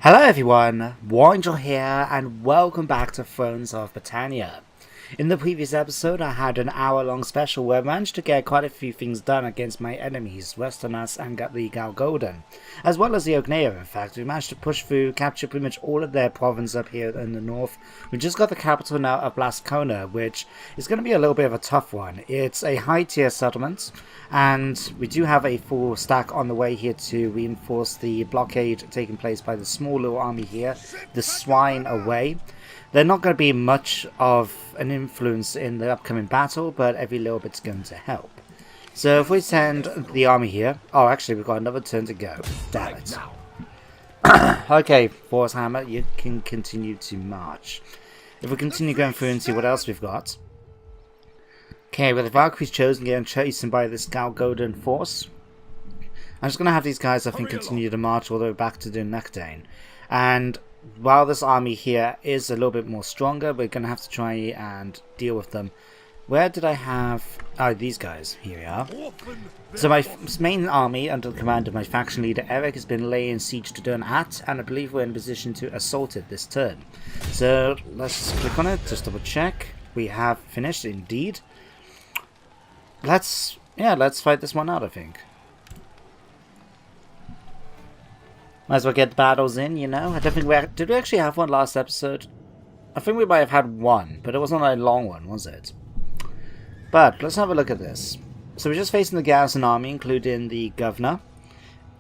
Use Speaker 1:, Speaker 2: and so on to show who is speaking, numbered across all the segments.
Speaker 1: Hello everyone, Warangel here and welcome back to Thrones of Britannia. In the previous episode I had an hour-long special where I managed to get quite a few things done against my enemies, Westerners and the Galgolden, as well as the Ogneir. In fact, we managed to push through, capture pretty much all of their province up here in the north. We just got the capital now of Blascona, which is going to be a little bit of a tough one. It's a high-tier settlement, and we do have a full stack on the way here to reinforce the blockade taking place by the small little army here, the Swine away. They're not going to be much of an influence in the upcoming battle, but every little bit's going to help. So if we send the army here... Oh, actually, we've got another turn to go. Damn it. Okay, Force Hammer, you can continue to march. If we continue going through and see what else we've got. Okay, with the Valkyries chosen, getting chased by this Galgolden force. I'm just going to have these guys, I think, continue to march all the way back to Dunekdane. And while this army here is a little bit more stronger, we're going to have to try and deal with them. Where did I have... Oh, these guys. Here we are. So my main army, under the command of my faction leader Eric, has been laying siege to Dunat, and I believe we're in position to assault it this turn. So let's click on it, just double check. We have finished, indeed. Let's fight this one out, I think. Might as well get the battles in, you know. I don't think did we actually have one last episode? I think we might have had one, but it wasn't a long one, was it? But let's have a look at this. So we're just facing the garrison army, including the governor.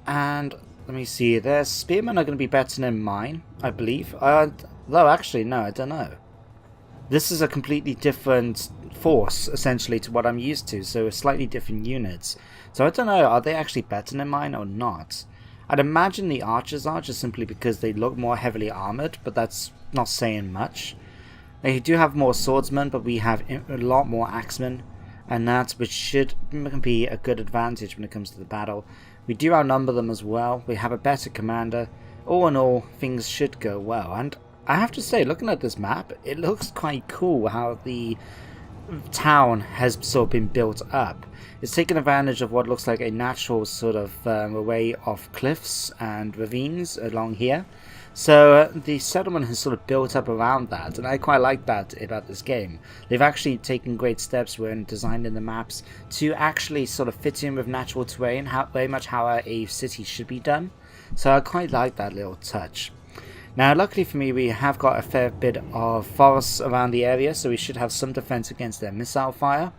Speaker 1: And let me see, their spearmen are going to be better than mine, I believe. Though actually, no, I don't know. This is a completely different force, essentially, to what I'm used to. So slightly different units. So I don't know, are they actually better than mine or not? I'd imagine the archers are, just simply because they look more heavily armoured, but that's not saying much. They do have more swordsmen, but we have a lot more axemen, and that which should be a good advantage when it comes to the battle. We do outnumber them as well, we have a better commander. All in all, things should go well, and I have to say, looking at this map, it looks quite cool how the town has sort of been built up. It's taken advantage of what looks like a natural sort of array of cliffs and ravines along here. So the settlement has sort of built up around that, and I quite like that about this game. They've actually taken great steps when designing the maps to actually sort of fit in with natural terrain, very much how a city should be done. So I quite like that little touch. Now, luckily for me, we have got a fair bit of forests around the area, so we should have some defense against their missile fire.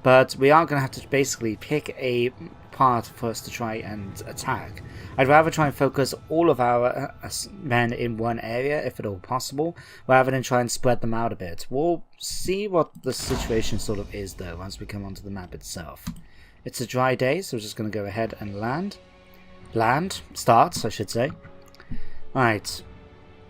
Speaker 1: But we are going to have to basically pick a part for us to try and attack. I'd rather try and focus all of our men in one area, if at all possible, rather than try and spread them out a bit. We'll see what the situation sort of is, though, once we come onto the map itself. It's a dry day, so we're just going to go ahead and land. Starts, I should say. Right.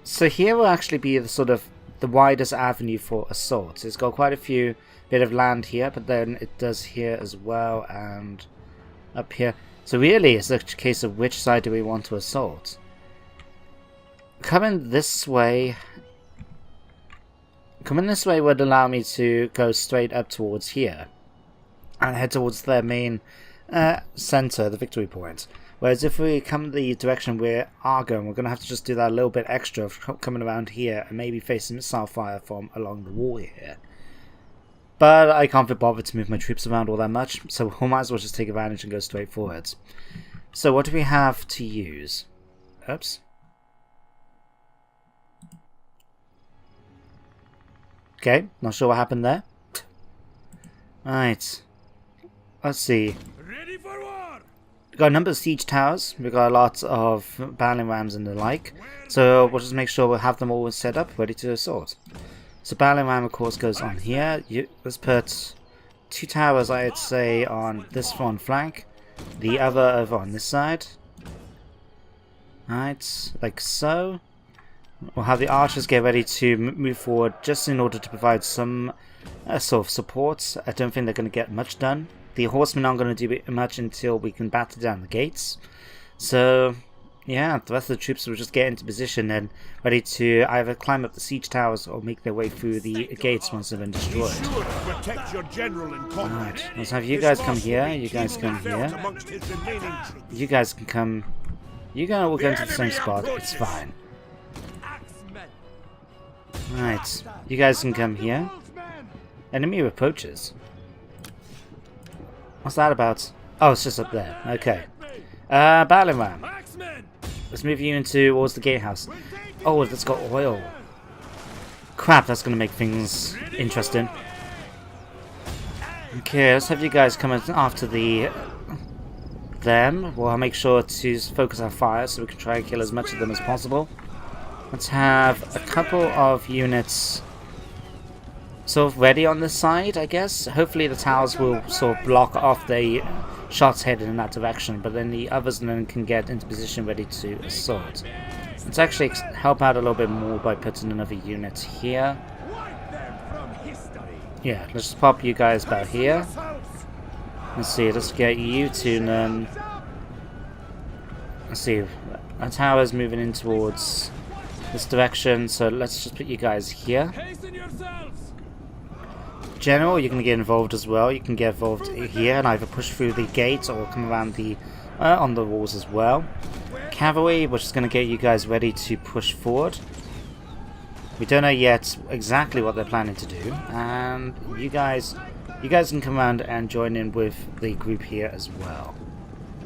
Speaker 1: So here will actually be the sort of the widest avenue for assault. It's got quite a few bit of land here, but then it does here as well, and up here. So really it's a case of which side do we want to assault. Coming this way would allow me to go straight up towards here and head towards their main center, the victory point. Whereas if we come the direction we are going, we're going to have to just do that a little bit extra of coming around here and maybe face some missile fire from along the wall here. But I can't be bothered to move my troops around all that much, so we might as well just take advantage and go straight forward. So what do we have to use? Oops. Okay, not sure what happened there. Right. Let's see.
Speaker 2: Ready for war!
Speaker 1: We've got a number of siege towers, we've got a lot of battering rams and the like, so we'll just make sure we'll have them all set up, ready to assault. So battering ram of course goes on here. Let's put 2 towers, I'd say, on this one flank, the other over on this side. Right, like so. We'll have the archers get ready to move forward just in order to provide some sort of support. I don't think they're going to get much done. The horsemen aren't going to do much until we can batter down the gates. So, yeah, the rest of the troops will just get into position and ready to either climb up the siege towers or make their way through the gates once they've been destroyed. Alright, let's have you guys come here, you guys come here. You guys can come... You guys will go into the same spot, it's fine. Right, you guys can come here. Enemy approaches. What's that about? Oh, it's just up there. Okay. Battling ram. Let's move you into towards the gatehouse. Oh, it's got oil. Crap, that's going to make things interesting. Okay, let's have you guys come in after them. We'll make sure to focus our fire so we can try and kill as much of them as possible. Let's have a couple of units sort of ready on this side, I guess. Hopefully the towers will sort of block off the shots headed in that direction, but then the others then can get into position ready to assault. Let's actually help out a little bit more by putting another unit here. Yeah, let's just pop you guys about here. Let's see, let's get you to then... Let's see, our tower's moving in towards this direction, so let's just put you guys here. General, you're going to get involved as well. You can get involved here and either push through the gates or come around the on the walls as well. Cavalry, which is going to get you guys ready to push forward. We don't know yet exactly what they're planning to do, and you guys can come around and join in with the group here as well,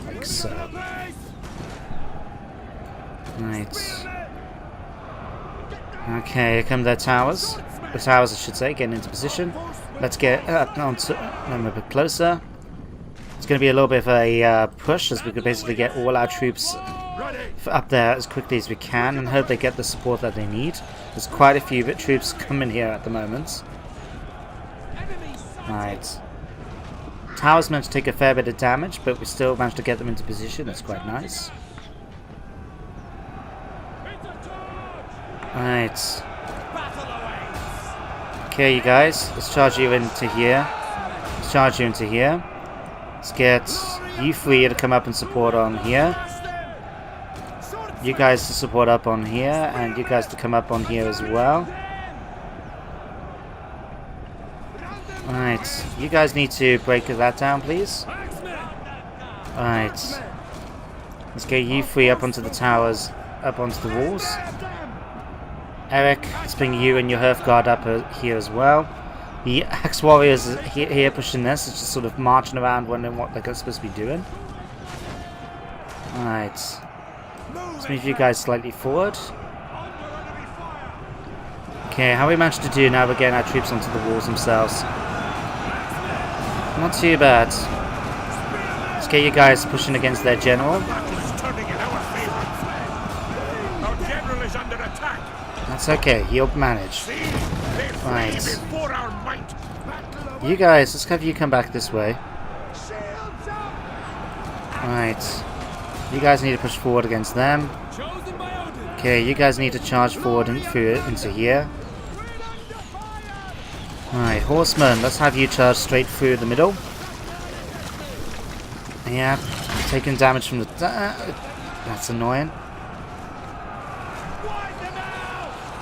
Speaker 1: like so. Right. Okay, here come their towers. The towers, I should say, getting into position. Let's get up onto them a bit closer. It's going to be a little bit of a push, as we could basically get all our troops up there as quickly as we can and hope they get the support that they need. There's quite a few troops coming here at the moment. Right. Towers managed to take a fair bit of damage, but we still managed to get them into position. That's quite nice. Right. Okay, you guys, let's charge you into here. Let's charge you into here. Let's get you three to come up and support on here. You guys to support up on here, and you guys to come up on here as well. Alright, you guys need to break that down, please. Alright. Let's get you three up onto the towers, up onto the walls. Eric, let's bring you and your Hearth Guard up here as well. The Axe Warriors here pushing this, it's just sort of marching around wondering what they're supposed to be doing. Alright. Let's move you guys slightly forward. Okay, how we managed to do now, we're getting our troops onto the walls themselves. Not too bad. Let's get you guys pushing against their general. That's okay, he'll manage. Right. You guys, let's have you come back this way. Right. You guys need to push forward against them. Okay, you guys need to charge forward and through it into here. Alright, horsemen, let's have you charge straight through the middle. Yeah, taking damage from the... that's annoying.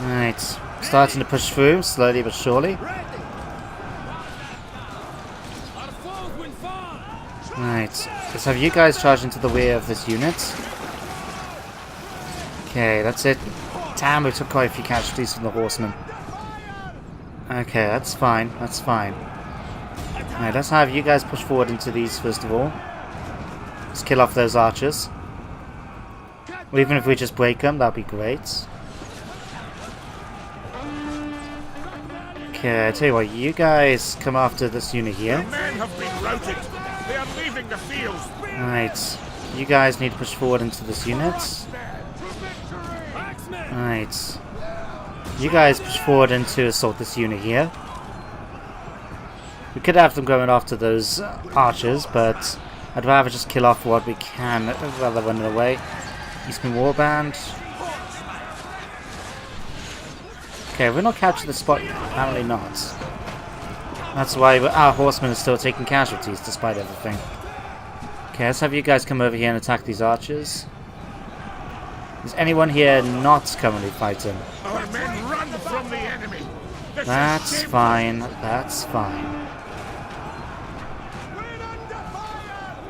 Speaker 1: Right, starting to push through, slowly but surely. Right, let's have you guys charge into the rear of this unit. Okay, that's it. Damn, we took quite a few casualties from the horsemen. Okay, that's fine, that's fine. Alright, let's have you guys push forward into these first of all. Let's kill off those archers. Or even if we just break them, that'd be great. Okay, I tell you what, you guys come after this unit here. Alright, you guys need to push forward into this unit. Alright. You guys push forward and to assault this unit here. We could have them going after those archers, but I'd rather just kill off what we can rather than run away. Eastern Warband. Okay, we're not capturing the spot yet. Apparently not. That's why our horsemen are still taking casualties despite everything. Okay, let's have you guys come over here and attack these archers. Is anyone here not currently fighting?
Speaker 2: Our men run from the enemy.
Speaker 1: That's fine. That's fine.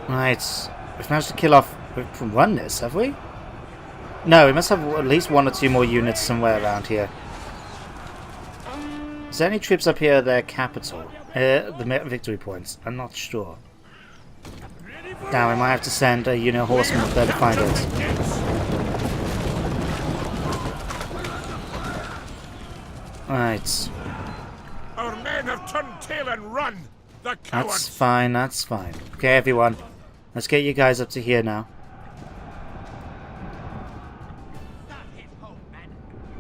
Speaker 1: Right. We've managed to kill off... We've run this, have we? No, we must have at least one or two more units somewhere around here. Is there any troops up here at their capital? The victory points? I'm not sure. Now we might have to send a unit of horsemen up there to find it. Right.
Speaker 2: Our men have turned tail and run. The cowards.
Speaker 1: That's fine, that's fine. Okay, everyone. Let's get you guys up to here now.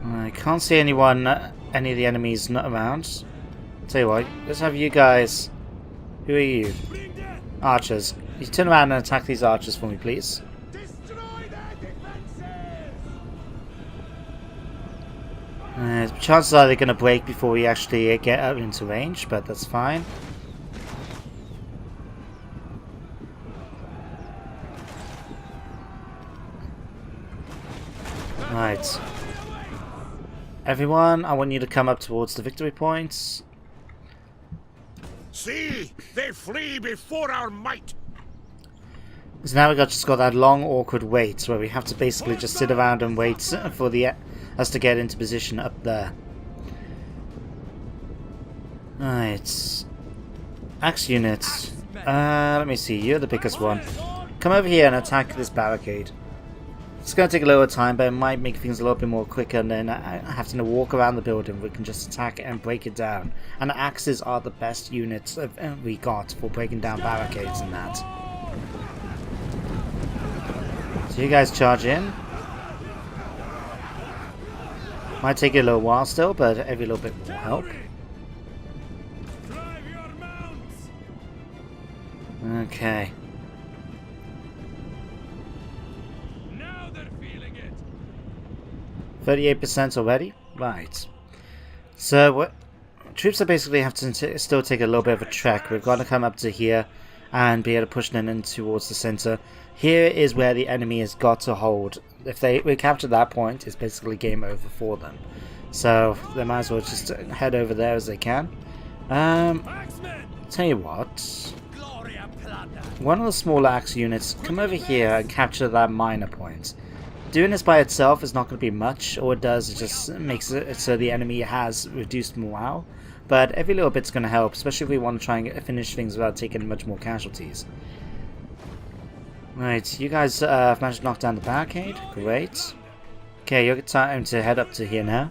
Speaker 1: I can't see anyone, any of the enemies not around. Tell you what, let's have you guys. Who are you? Archers. You turn around and attack these archers for me, please. Chances are they're going to break before we actually get out into range, but that's fine. Right. Everyone, I want you to come up towards the victory points.
Speaker 2: See, they flee before our might.
Speaker 1: So now we've just got that long, awkward wait where we have to basically just sit around and wait for us to get into position up there. Right. Axe units. Let me see. You're the biggest one. Come over here and attack this barricade. It's going to take a little time, but it might make things a little bit more quicker than having to walk around the building. We can just attack it and break it down. And axes are the best units we got for breaking down barricades and that. So you guys charge in. Might take a little while still, but every little bit will help. Okay. 38% already? Right. So, troops are basically have to still take a little bit of a trek. We've got to come up to here and be able to push them in towards the center. Here is where the enemy has got to hold. If we capture that point, it's basically game over for them. So, they might as well just head over there as they can. Tell you what. One of the small axe units, come over here and capture that minor point. Doing this by itself is not going to be much. All it does is just makes it so the enemy has reduced morale. But every little bit's going to help, especially if we want to try and finish things without taking much more casualties. Right, you guys have managed to knock down the barricade. Great. Okay, you're time to head up to here now.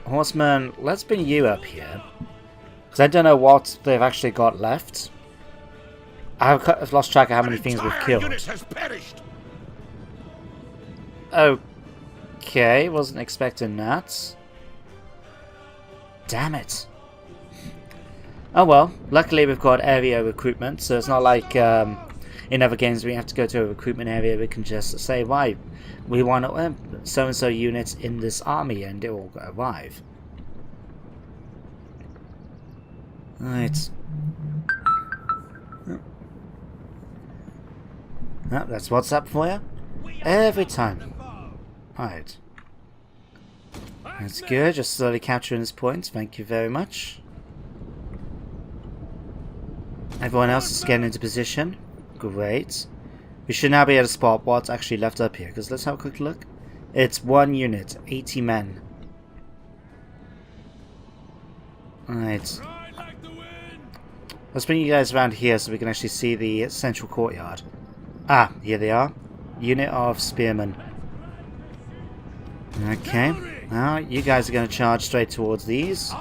Speaker 1: Horsemen, let's bring you up here. Because I don't know what they've actually got left. I've lost track of how many things we've killed. Okay, wasn't expecting that. Damn it. Oh well, luckily we've got area recruitment, so it's not like in other games where we have to go to a recruitment area. We can just say, right, we want so-and-so units in this army, and it will arrive. Right. Oh, that's what's up for you. Every time. Alright. That's good, just slowly capturing this point. Thank you very much. Everyone else is getting into position. Great. We should now be able to spot what's actually left up here, because let's have a quick look. It's one unit, 80 men. Alright. Let's bring you guys around here so we can actually see the central courtyard. Ah, here they are. Unit of spearmen. Okay. Now, you guys are going to charge straight towards these.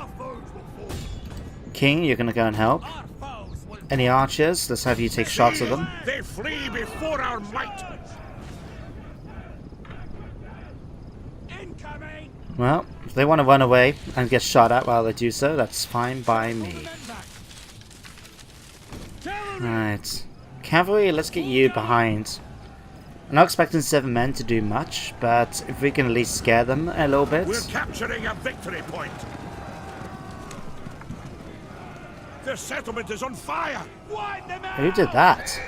Speaker 1: King, you're going to go and help. Any archers? Let's have you take shots of them.
Speaker 2: They flee before our might.
Speaker 1: Well, if they want to run away and get shot at while they do so, that's fine by me. Right. Cavalry, let's get you behind. I'm not expecting 7 men to do much, but if we can at least scare them a little bit.
Speaker 2: We're capturing a victory point. The settlement is on fire.
Speaker 1: Who did that?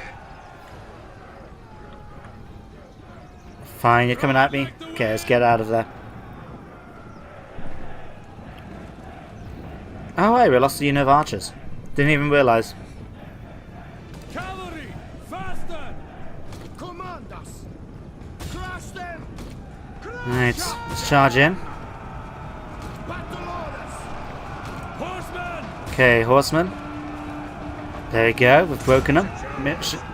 Speaker 1: Fine, you're coming at me? Okay, let's get out of there. Oh wait, we lost the unit of archers. Didn't even realise.
Speaker 3: Cavalry, faster! Command us! Crush them!
Speaker 1: Right, let's charge in.
Speaker 3: Battle Horsemen!
Speaker 1: Okay, horsemen. There we go. We've broken them.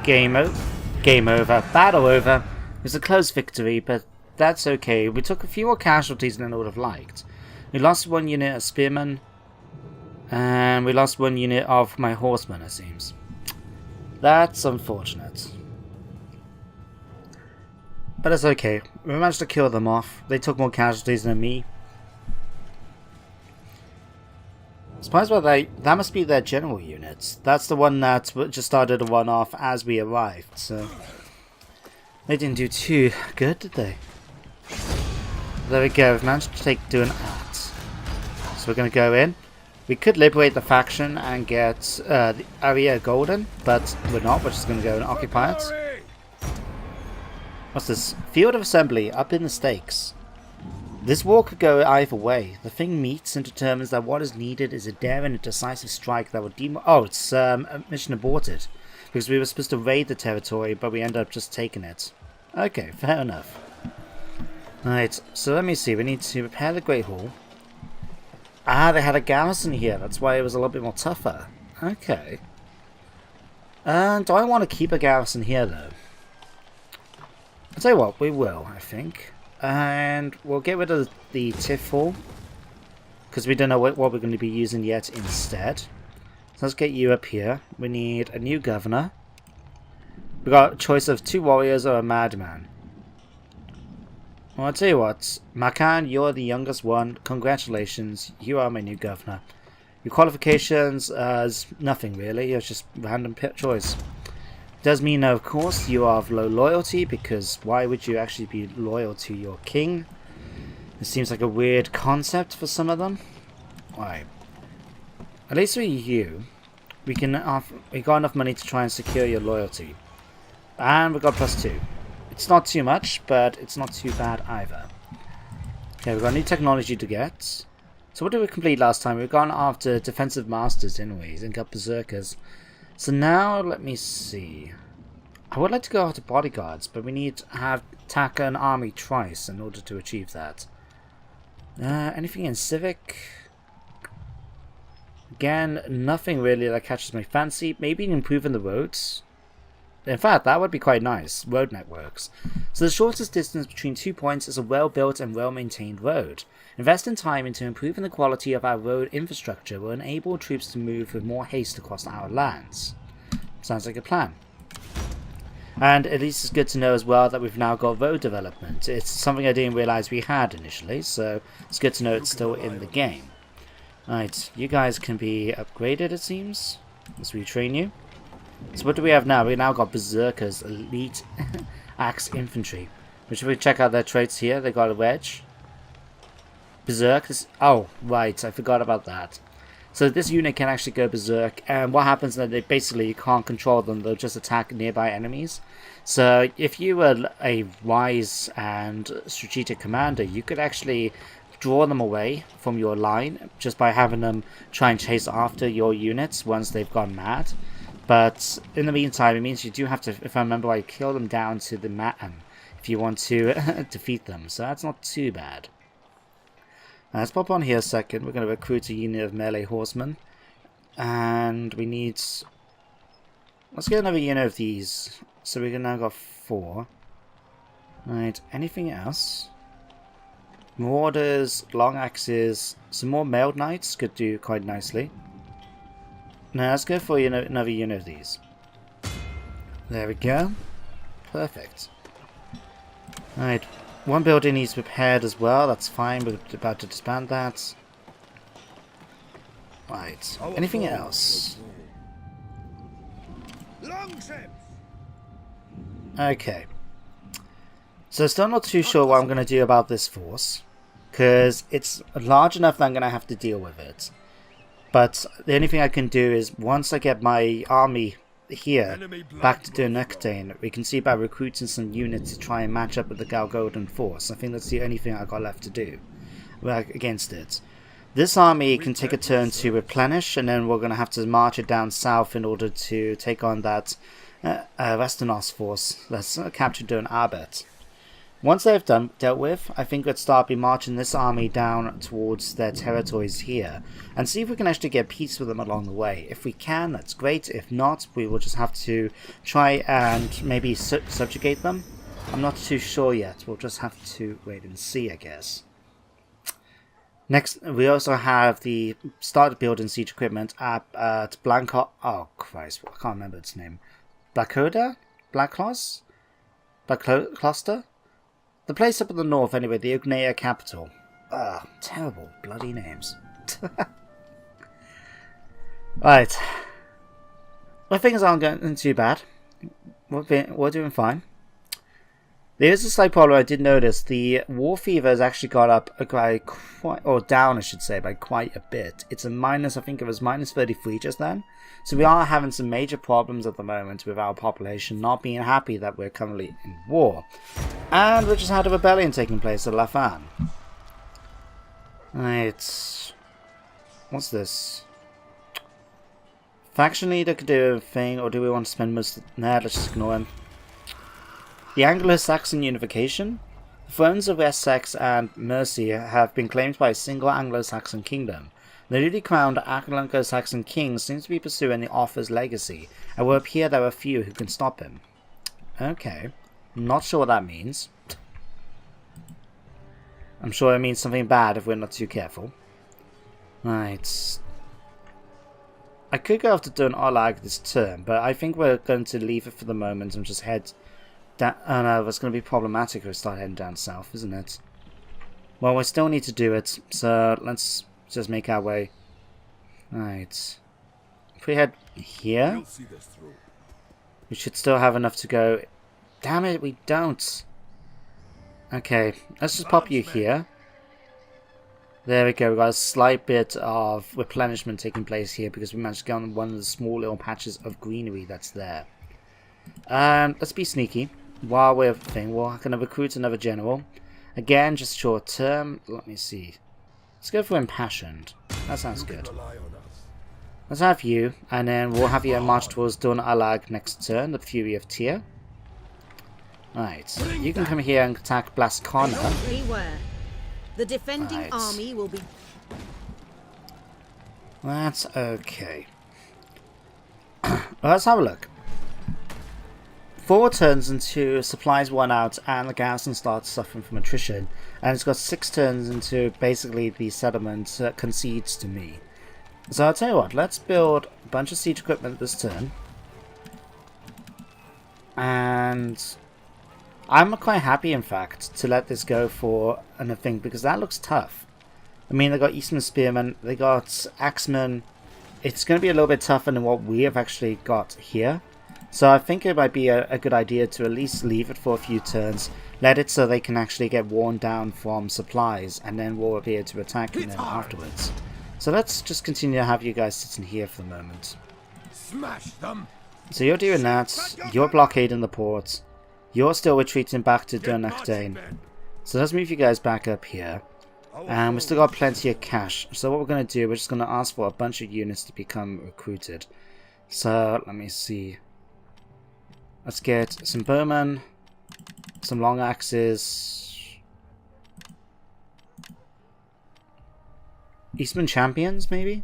Speaker 1: Game over. Battle over. It was a close victory, but that's okay. We took a few more casualties than I would have liked. We lost one unit of spearmen, and we lost one unit of my horsemen, it seems. That's unfortunate. But it's okay. We managed to kill them off. They took more casualties than me. Surprised by that must be their general units. That's the one that just started to run off as we arrived, so they didn't do too good, did they? There we go, we've managed to doing that. So we're going to go in. We could liberate the faction and get the area golden, but we're not. We're just going to go and occupy it. What's this? Field of Assembly, up in the stakes. This war could go either way. The thing meets and determines that what is needed is a daring and decisive strike that would oh, it's mission aborted. Because we were supposed to raid the territory, but we ended up just taking it. Okay, fair enough. Alright, so let me see. We need to repair the Great Hall. Ah, they had a garrison here. That's why it was a little bit more tougher. Okay. And do I want to keep a garrison here, though? I'll tell you what, we will, I think. And we'll get rid of the Tiff Hall, because we don't know what we're going to be using yet instead. So let's get you up here. We need a new governor. We got a choice of 2 warriors or a madman. Well, I'll tell you what, Makan, you're the youngest one. Congratulations, you are my new governor. Your qualifications is nothing really, it's just random choice. Does mean, of course, you are of low loyalty, because why would you actually be loyal to your king? It seems like a weird concept for some of them. Why? At least with you, we got enough money to try and secure your loyalty. And we got +2. It's not too much, but it's not too bad either. Okay, we've got new technology to get. So what did we complete last time? We've gone after defensive masters, didn't we? And got berserkers. So now, let me see. I would like to go after bodyguards, but we need to attack an army twice in order to achieve that. Anything in civic? Again, nothing really that catches my fancy. Maybe improving the roads. In fact, that would be quite nice. Road networks. So the shortest distance between 2 points is a well-built and well-maintained road. Investing time into improving the quality of our road infrastructure will enable troops to move with more haste across our lands. Sounds like a plan. And at least it's good to know as well that we've now got road development. It's something I didn't realise we had initially, so it's good to know it's still in the game. Right, you guys can be upgraded, it seems. Let's retrain you. So what do we have now? We now got Berserkers, Elite Axe Infantry. Which if we check out their traits here, they got a wedge. Berserk. Oh, right, I forgot about that. So this unit can actually go berserk, and what happens is that they basically, you can't control them, they'll just attack nearby enemies. So if you were a wise and strategic commander, you could actually draw them away from your line just by having them try and chase after your units once they've gone mad. But in the meantime, it means you do have to, if I remember right, kill them down to the mat if you want to defeat them. So that's not too bad. Let's pop on here a second. We're going to recruit a unit of melee horsemen. And we need... Let's get another unit of these. So we've now got 4. Right, anything else? Marauders, long axes, some more mailed knights could do quite nicely. Now let's go for another unit of these. There we go. Perfect. Right. One building needs repaired as well, that's fine, we're about to disband that. Right, anything else? Okay. So still not too sure what I'm going to do about this force, because it's large enough that I'm going to have to deal with it. But the only thing I can do is, once I get my army here back to Dunektain, we can see about recruiting some units to try and match up with the Galgolden force. I think that's the only thing I got left to do against it. This army can take a turn to replenish, and then we're going to have to march it down south in order to take on that Westernos force that's captured during Arbet. Once they've dealt with, I think we'd start be marching this army down towards their territories here, and see if we can actually get peace with them along the way. If we can, that's great. If not, we will just have to try and maybe subjugate them. I'm not too sure yet. We'll just have to wait and see, I guess. Next, we also have the started building siege equipment at Blanco. Oh Christ, I can't remember its name. Blackhoda? Blackcloss? Blackcluster? The place up in the north, anyway, the Ugnea capital. Ugh, terrible bloody names. Right. Well, things aren't going too bad. We're doing fine. There is a slight problem I did notice. The war fever has actually gone up by down, I should say, by quite a bit. It's a minus, I think it was minus 33 just then. So we are having some major problems at the moment with our population not being happy that we're currently in war. And we just had a rebellion taking place at Lafan. Right. What's this? Faction leader could do a thing, or do we want to spend most of... Nah, let's just ignore him. The Anglo-Saxon unification. The thrones of Essex and Mercia have been claimed by a single Anglo-Saxon kingdom. The newly crowned Anglo-Saxon king seems to be pursuing the Offa's legacy, and will appear there are few who can stop him. Okay. Not sure what that means. I'm sure it means something bad if we're not too careful. Right. I could go after Dun Olag this turn, but I think we're going to leave it for the moment and just head down. Oh no, that's going to be problematic if we start heading down south, isn't it? Well, we still need to do it, so let's just make our way. Right. If we head here, we should still have enough to go. Damn it, we don't. Okay, let's just pop you here. There we go, we've got a slight bit of replenishment taking place here because we managed to get on one of the small little patches of greenery that's there. Let's be sneaky. While we're going to recruit another general. Again, just short term. Let me see. Let's go for Impassioned. That sounds good. Let's have you, and then we'll have you march towards Dun Alag next turn, the Fury of Tyr. Right, you can come here and attack Blascona.
Speaker 4: Beware. The defending army will be...
Speaker 1: That's okay. Well, let's have a look. 4 turns into supplies run out and the garrison starts suffering from attrition. And it's got 6 turns into basically the settlement concedes to me. So I'll tell you what, let's build a bunch of siege equipment this turn. And I'm quite happy, in fact, to let this go for anything, because that looks tough. I mean, they got Eastman Spearmen, they got Axemen. It's going to be a little bit tougher than what we have actually got here. So I think it might be a good idea to at least leave it for a few turns, let it so they can actually get worn down from supplies, and then we'll be able to attack them afterwards. So let's just continue to have you guys sitting here for the moment.
Speaker 3: Smash them.
Speaker 1: So you're doing that, you're blockading the port, you're still retreating back to Dun-Acdain. So let's move you guys back up here. And we've still got plenty of cash. So what we're going to do, we're just going to ask for a bunch of units to become recruited. So let me see. Let's get some bowmen, some long axes, Eastman champions maybe?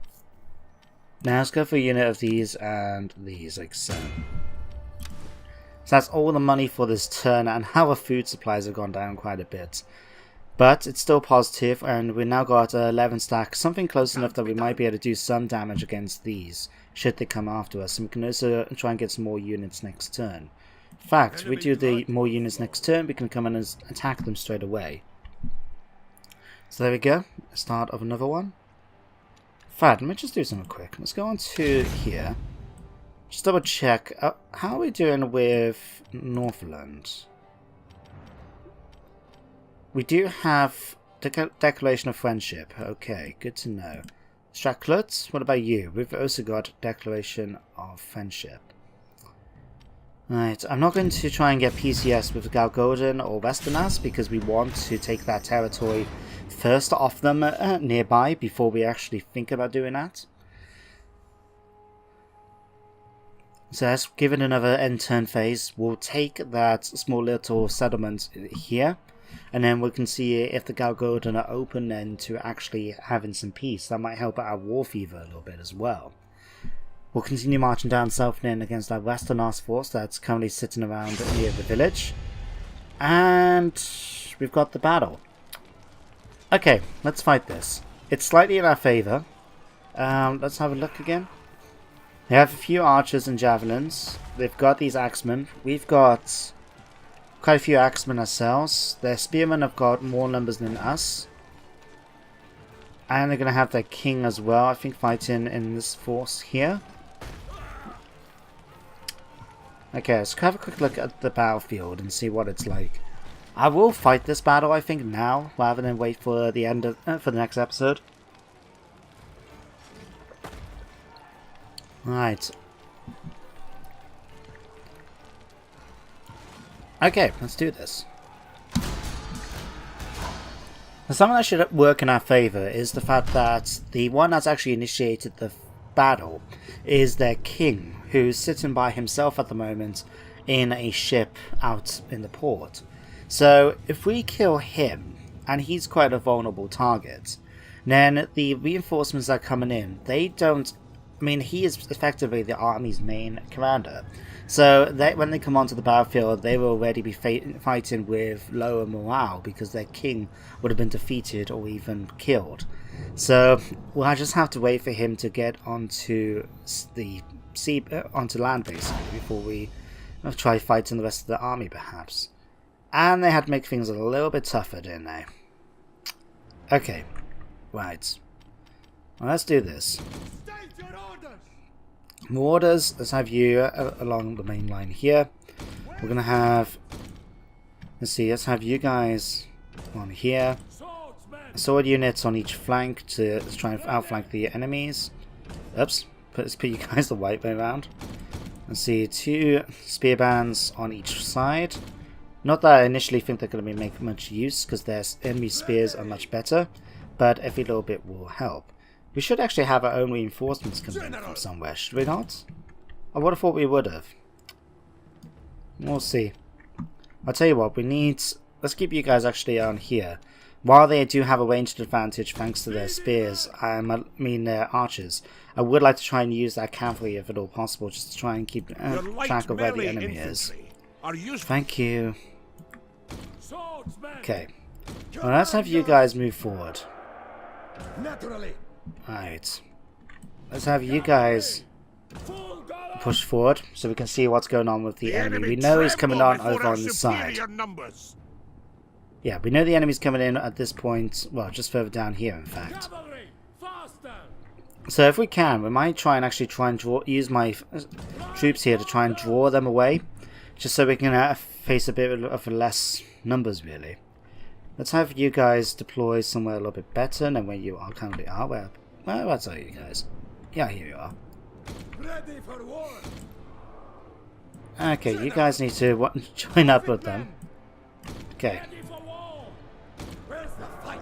Speaker 1: Now let's go for a unit of these and these, like so. So that's all the money for this turn, and our food supplies have gone down quite a bit. But it's still positive, and we've now got 11 stacks, something close enough that we might be able to do some damage against these, should they come after us. And we can also try and get some more units next turn. In fact, if we do the more units next turn, we can come in and attack them straight away. So there we go, start of another one. In fact, let me just do something quick. Let's go on to here. Just double check, how are we doing with Northland? We do have the Declaration of Friendship. Okay, good to know. Straklut, what about you? We've also got Declaration of Friendship. Right, I'm not going to try and get PCS with Galgolden or Westernas because we want to take that territory first off them nearby before we actually think about doing that. So let's give it another end turn phase. We'll take that small little settlement here, and then we can see if the Galgordan are open and to actually having some peace. That might help our war fever a little bit as well. We'll continue marching down south then against our western Arse force that's currently sitting around near the village. And we've got the battle. Okay, let's fight this. It's slightly in our favour. Let's have a look again. They have a few archers and javelins. They've got these axemen. We've got quite a few axemen ourselves. Their spearmen have got more numbers than us. And they're going to have their king as well, I think, fighting in this force here. Okay, let's have a quick look at the battlefield and see what it's like. I will fight this battle, I think, now, rather than wait for the end of for the next episode. Right. Okay, let's do this. Now, something that should work in our favour is the fact that the one that's actually initiated the battle is their king, who's sitting by himself at the moment in a ship out in the port. So if we kill him, and he's quite a vulnerable target, then the reinforcements that are coming in, they don't... I mean, he is effectively the army's main commander. So when they come onto the battlefield, they will already be fighting with lower morale because their king would have been defeated or even killed. So we'll just have to wait for him to get onto the sea, onto land basically, before we try fighting the rest of the army perhaps. And they had to make things a little bit tougher, didn't they? Okay, right. Well, let's do this. More orders. Let's have you along the main line here. We're gonna have, let's see, let's have you guys on here. Sword units on each flank to try and outflank the enemies. Oops, let's put you guys the right way around. Let's see, 2 spear bands on each side. Not that I initially think they're going to be making much use because their enemy spears are much better, but every little bit will help. We should actually have our own reinforcements coming in from somewhere, should we not? I would have thought we would have. We'll see. I'll tell you what, we need... Let's keep you guys actually on here. While they do have a ranged advantage thanks to their spears, I mean their archers, I would like to try and use that cavalry if at all possible, just to try and keep track of where the enemy is. Thank you. Okay. Well, let's have you guys move forward. Right. Let's have you guys push forward so we can see what's going on with the enemy. We know he's coming on over on this side. Yeah, we know the enemy's coming in at this point. Well, just further down here, in fact. So if we can, we might try and use my troops here to try and draw them away. Just so we can face a bit of less numbers, really. Let's have you guys deploy somewhere a little bit better than where you currently are. Well, that's all you guys. Yeah, here you are.
Speaker 3: Ready for war.
Speaker 1: Okay, you guys need to join up with them. Okay.
Speaker 3: Where's the fight?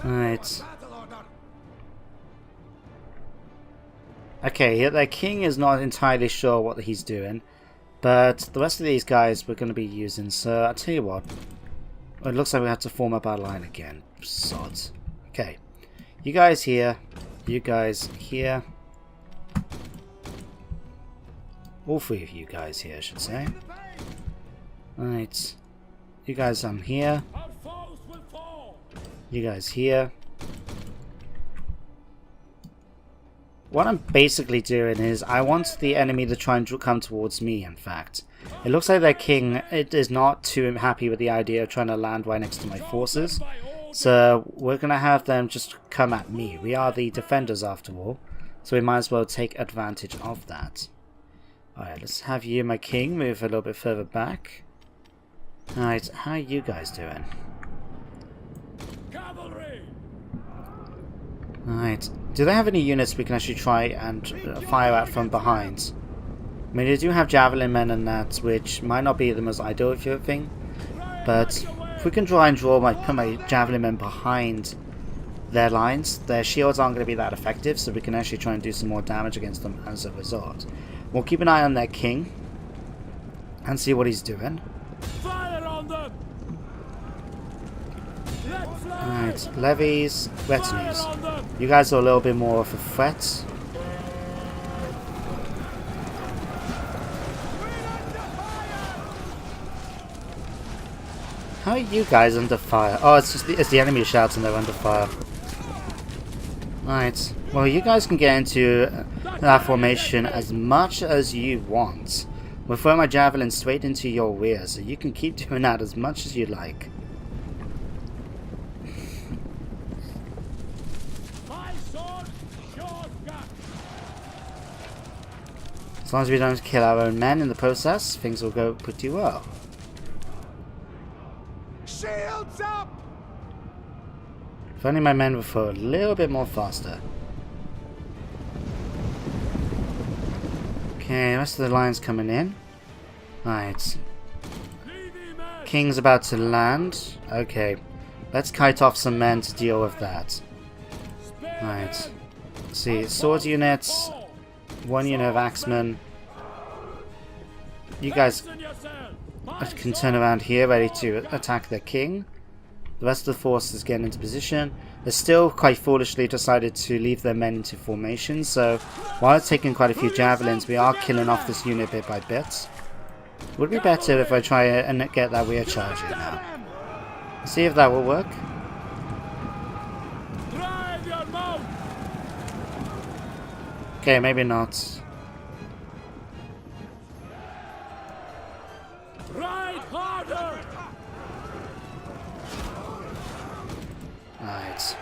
Speaker 1: Alright. Okay, their king is not entirely sure what he's doing, but the rest of these guys we're going to be using, so I'll tell you what. It looks like we have to form up our line again. Sods. Okay. You guys here. You guys here. All 3 of you guys here, I should say. Alright. You guys here. You guys here. What I'm basically doing is I want the enemy to try and come towards me, in fact. It looks like their king is not too happy with the idea of trying to land right next to my forces. So we're going to have them just come at me. We are the defenders after all. So we might as well take advantage of that. Alright, let's have you, my king, move a little bit further back. Alright, how are you guys doing? Alright, do they have any units we can actually try and fire at from behind? I mean, they do have javelin men and that, which might not be the most ideal thing, but if we can try and put my javelin men behind their lines. Their shields aren't going to be that effective, so we can actually try and do some more damage against them as a result. We'll keep an eye on their king and see what he's doing.
Speaker 3: Fire on them!
Speaker 1: Alright, levies, retinues. You guys are a little bit more of a threat. How are you guys under fire? Oh, it's just it's the enemy shouting they're under fire. Right. Well, you guys can get into that formation as much as you want. We'll throw my javelin straight into your rear, so you can keep doing that as much as you like.
Speaker 3: My sword, your gun.
Speaker 1: As long as we don't kill our own men in the process, things will go pretty well.
Speaker 2: Shields up!
Speaker 1: If only my men would throw a little bit more faster. Okay, the rest of the line's coming in. Right. King's about to land. Okay. Let's kite off some men to deal with that. Right. Let's see. Sword units. 1 unit of axemen. You guys can turn around here ready to attack their king. The rest of the force is getting into position. They still quite foolishly decided to leave their men into formation, so while it's taking quite a few javelins, we are killing off this unit bit by bit. Would be better if I try and get that rear charge in now. See if that will work. Okay, maybe not.
Speaker 3: Ride harder!
Speaker 1: Right.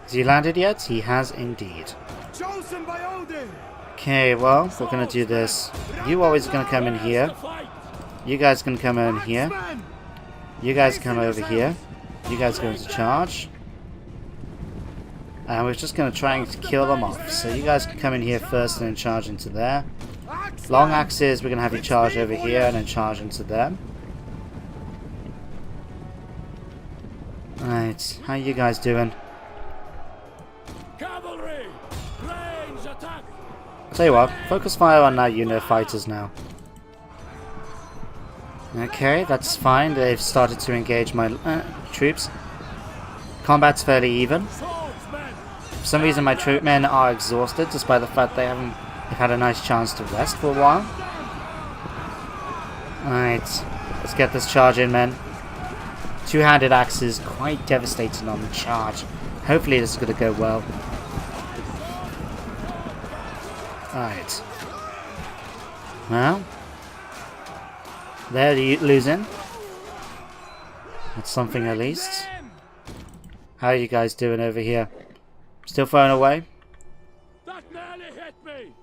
Speaker 1: Has he landed yet? He has indeed.
Speaker 2: Chosen by Odin!
Speaker 1: Okay, well, we're gonna do this. You always gonna come in here. You guys can come in here. You guys come over here. You guys go into charge. And we're just gonna try and kill them off. So you guys can come in here first and then charge into there. Long axes, we're gonna have you charge over here and then charge into them. Right, how you guys doing?
Speaker 3: Cavalry! Range attack!
Speaker 1: I'll tell you what, focus fire on that unit of fighters now. Okay, that's fine. They've started to engage my troops. Combat's fairly even. For some reason my troop men are exhausted, despite the fact they've had a nice chance to rest for a while. Alright, let's get this charge in, men. Two-handed axes, quite devastating on the charge. Hopefully this is going to go well. Alright. Well, they're losing. That's something at least. How are you guys doing over here? Still throwing away?
Speaker 3: That nearly hit me!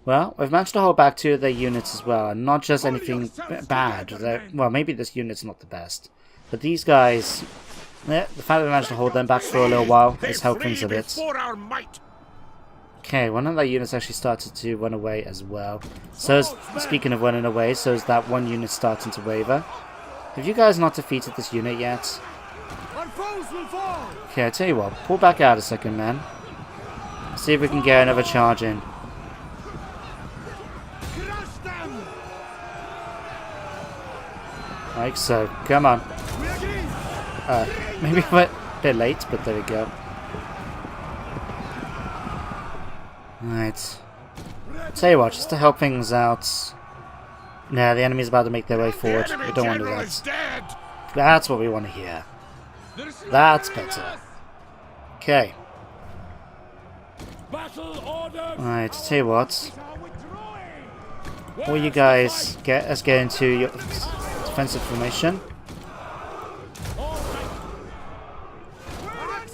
Speaker 1: Well, we've managed to hold back 2 of their units as well, and not just anything bad. Well, maybe this unit's not the best. But these guys, yeah, the fact that we managed to hold them back for a little while is helping things a bit. Okay, one of their units actually started to run away as well. So, speaking of running away, so is that one unit starting to waver. Have you guys not defeated this unit yet? Okay, I tell you what, pull back out a second, man. See if we can get another charge in. Like so. Come on. Maybe a bit late, but there we go. Right. Tell you what, just to help things out. Nah, the enemy's about to make their way forward. We don't want to do that. That's what we want to hear. That's better. Okay. Alright, tell you what. All you guys, let's get into your defensive formation.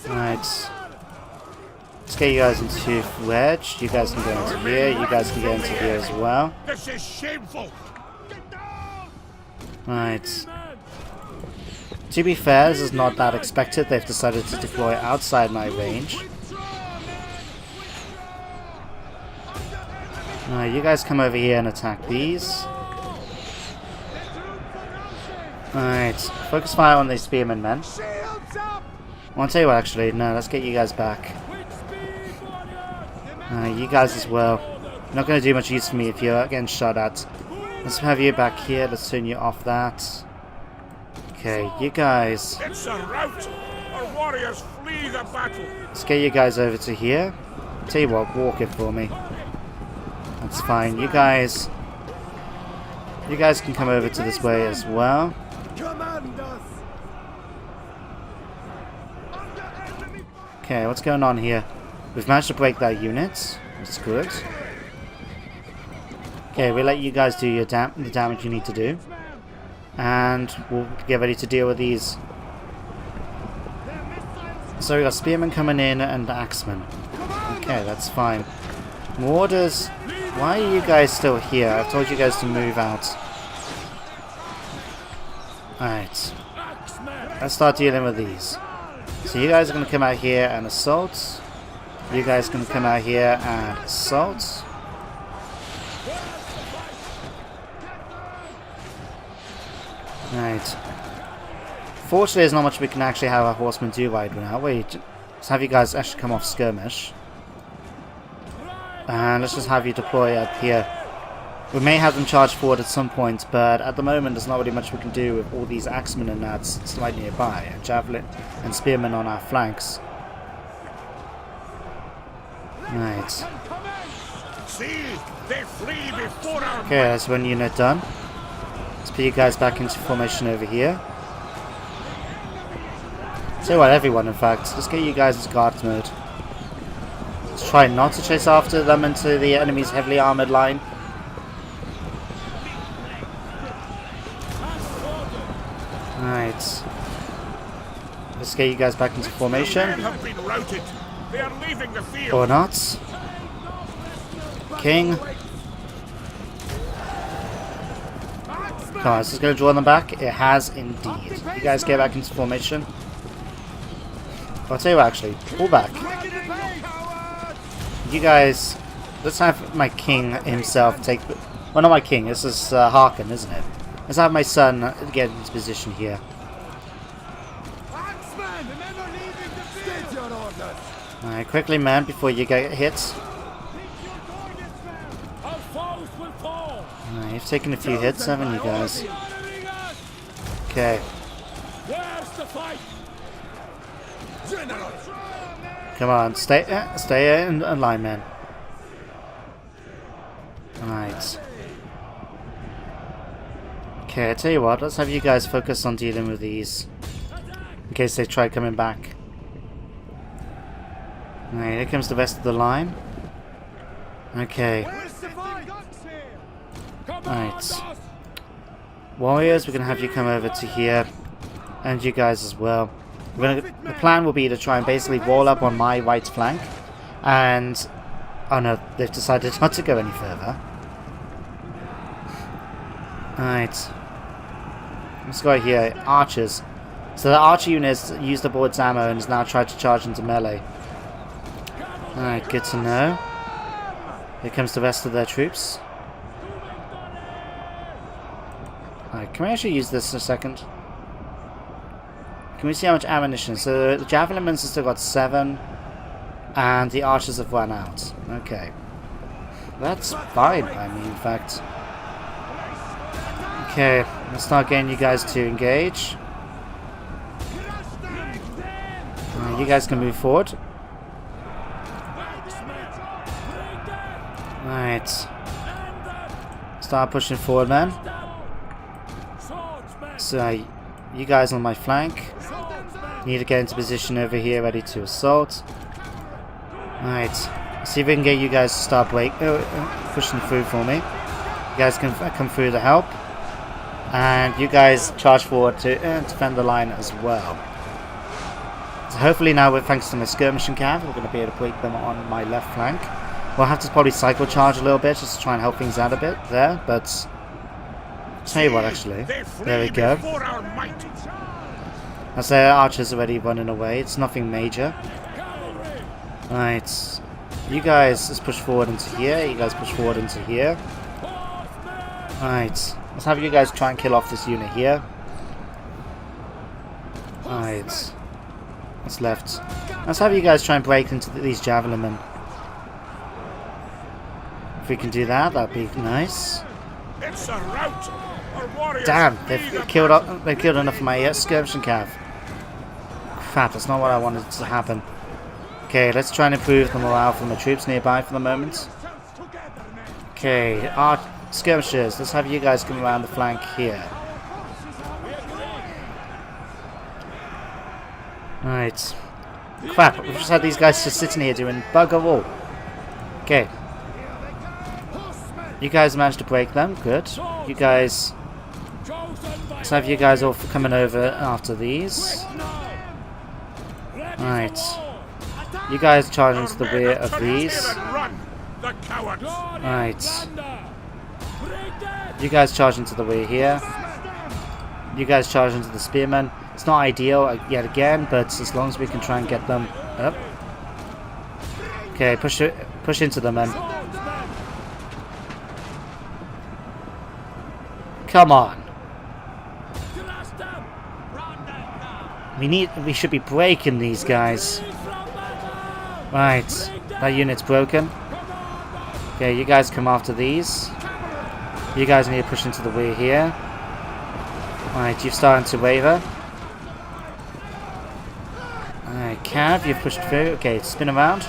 Speaker 1: Alright. Let's get you guys into wedge. You guys can go into here. You guys can get into here as well.
Speaker 2: This is shameful.
Speaker 1: Right. To be fair, this is not that expected. They've decided to deploy outside my range. Alright, you guys come over here and attack these. Alright, focus fire on these spearmen, men. I'll tell you what, actually, no, let's get you guys back. You guys as well. Not going to do much use for me if you're getting shot at. Let's have you back here. Let's turn you off that. Okay, you guys.
Speaker 2: It's a rout. Our warriors flee the battle.
Speaker 1: Let's get you guys over to here. Tell you what, walk it for me. That's fine. You guys can come over to this way as well. Okay, what's going on here? We've managed to break that unit. That's good. Okay, we'll let you guys do your the damage you need to do. And we'll get ready to deal with these. So we got spearmen coming in and axemen. Okay, that's fine. Warders, why are you guys still here? I've told you guys to move out. Alright. Let's start dealing with these. So you guys are going to come out here and assault. You guys are going to come out here and assault. Right. Fortunately, there's not much we can actually have our horsemen do right now. Wait, let's have you guys actually come off skirmish. And let's just have you deploy up here. We may have them charge forward at some point, but at the moment there's not really much we can do with all these axemen and that's slightly nearby, and javelin and spearmen on our flanks. Right.
Speaker 2: See, they flee before our
Speaker 1: Okay, that's one unit done. Let's put you guys back into formation over here. Say what, everyone in fact. Let's get you guys into guard mode. Let's try not to chase after them into the enemy's heavily armoured line. Right. Let's get you guys back into formation.
Speaker 2: men have been routed. They are leaving the field.
Speaker 1: Or not. King. Come on, is this going to draw them back? It has indeed. You guys get back into formation. I'll tell you what, actually. Pull back. You guys... Let's have my king himself take... Well, not my king. This is Harkin, isn't it? Let's have my son get into position here. Alright, quickly, man, before you get hit. Alright, you've taken a few hits, haven't you guys? Okay. Come on, stay in line, man. Alright. Okay, I tell you what, let's have you guys focus on dealing with these. In case they try coming back. Alright, here comes the rest of the line. Okay. Alright. Warriors, we're going to have you come over to here. And you guys as well. The plan will be to try and basically wall up on my right flank. And... Oh no, they've decided not to go any further. Alright. Let's go here. Archers. So the archer unit has used up all its ammo and has now tried to charge into melee. Alright, good to know. Here comes the rest of their troops. Alright, can we actually use this in a second? Can we see how much ammunition? So the javelin men have still got 7. And the archers have run out. Okay. That's fine by me, in fact. Okay, let's start getting you guys to engage. You guys can move forward. Alright. Start pushing forward, man. So, you guys on my flank. Need to get into position over here, ready to assault. Alright. See if we can get you guys to start pushing through for me. You guys can come through to help. And you guys charge forward to defend the line as well. So hopefully now, thanks to my skirmishing cav, we're going to be able to break them on my left flank. We'll have to probably cycle charge a little bit just to try and help things out a bit there, but... Tell you what, actually. There we go. As their archers are already running away, it's nothing major. Right. You guys just push forward into here, you guys push forward into here. Right. Let's have you guys try and kill off this unit here. Alright. What's left? Let's have you guys try and break into these javelin men. If we can do that, that'd be nice.
Speaker 2: It's a rout. Our warriors
Speaker 1: Damn,
Speaker 2: flee the
Speaker 1: they've killed
Speaker 2: battle.
Speaker 1: enough of my skirmishing cav. Crap, that's not what I wanted to happen. Okay, let's try and improve the morale from the troops nearby for the moment. Okay, our skirmishers, let's have you guys come around the flank here. Right. Crap, we've just had these guys just sitting here doing bugger all. Okay. You guys managed to break them, good. You guys... Let's have you guys all coming over after these. Right. You guys charge into the rear of these. Right. You guys charge into the rear here. You guys charge into the spearmen. It's not ideal yet again, but as long as we can try and get them up. Okay, push into them then. Come on. We should be breaking these guys. Right. That unit's broken. Okay, you guys come after these. You guys need to push into the rear here. Right, you've started to waver. Alright, Cav, you've pushed through. Okay, spin around.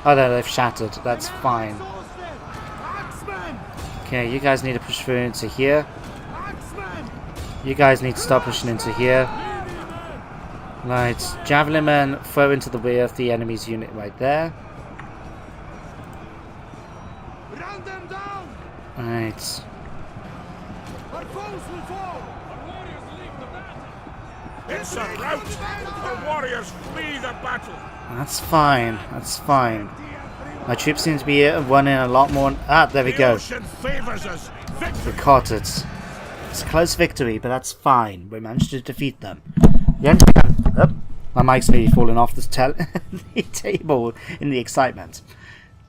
Speaker 1: Oh no, they've shattered. That's fine. Okay, you guys need to push through into here. You guys need to start pushing into here. Right, javelin men throw into the rear of the enemy's unit right there. Right.
Speaker 2: It's a rout. Our warriors flee the battle.
Speaker 1: That's fine. That's fine. My troops seem to be running a lot more. Ah, there we go.
Speaker 2: The ocean favors us.
Speaker 1: We caught it. It's a close victory, but that's fine. We managed to defeat them. The only thing my mic's nearly fallen off the table in the excitement.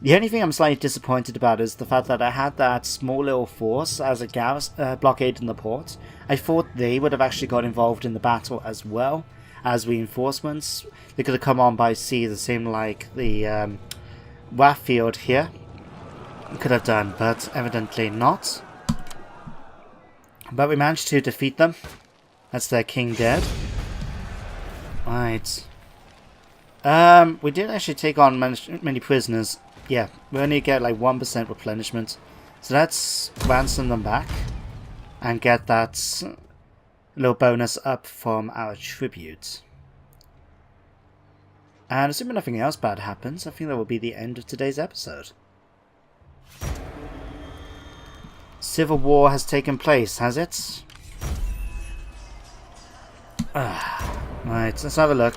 Speaker 1: The only thing I'm slightly disappointed about is the fact that I had that small little force as a blockade in the port. I thought they would have actually got involved in the battle as well as reinforcements. They could have come on by sea, the same like the WAF field here. Could have done, but evidently not. But we managed to defeat them. That's their king dead. Right. We did actually take on many prisoners. Yeah, we only get like 1% replenishment. So let's ransom them back and get that little bonus up from our tribute. And assuming nothing else bad happens, I think that will be the end of today's episode. Civil war has taken place, has it? Right, let's have a look.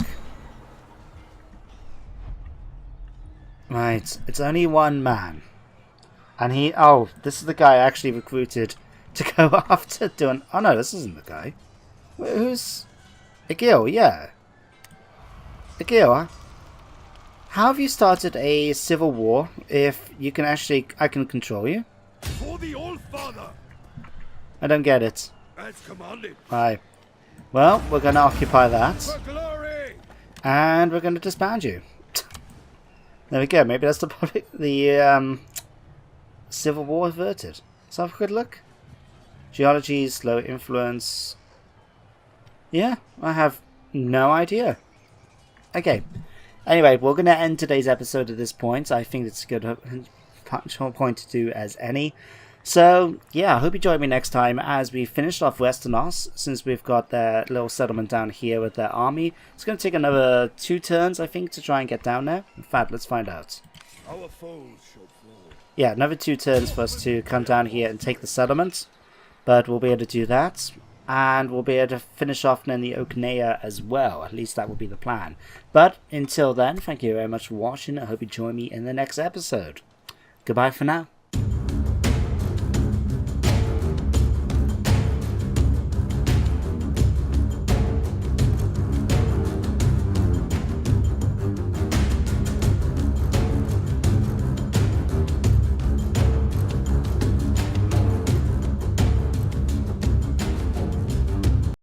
Speaker 1: Right, it's only one man. And he... Oh, this is the guy I actually recruited to go after doing... Oh no, this isn't the guy. Who's... Egil, yeah. Egil, how have you started a civil war if you can actually... I can control you?
Speaker 2: For the Old Father.
Speaker 1: I don't get it.
Speaker 2: As commanded.
Speaker 1: Right. Well, we're going to occupy that.
Speaker 2: For glory.
Speaker 1: And we're going to disband you. There we go. Maybe that's the Civil War averted. Let's have a good look. Geology, slow influence. Yeah, I have no idea. Okay. Anyway, we're going to end today's episode at this point. I think it's a good point to do as any. So, yeah, I hope you join me next time as we finish off Westeros, since we've got their little settlement down here with their army. It's going to take another 2 turns, I think, to try and get down there. In fact, let's find out.
Speaker 2: Our foes shall fall.
Speaker 1: Yeah, another 2 turns for us to come down here and take the settlement. But we'll be able to do that. And we'll be able to finish off in the Oknea as well. At least that will be the plan. But until then, thank you very much for watching. I hope you join me in the next episode. Goodbye for now.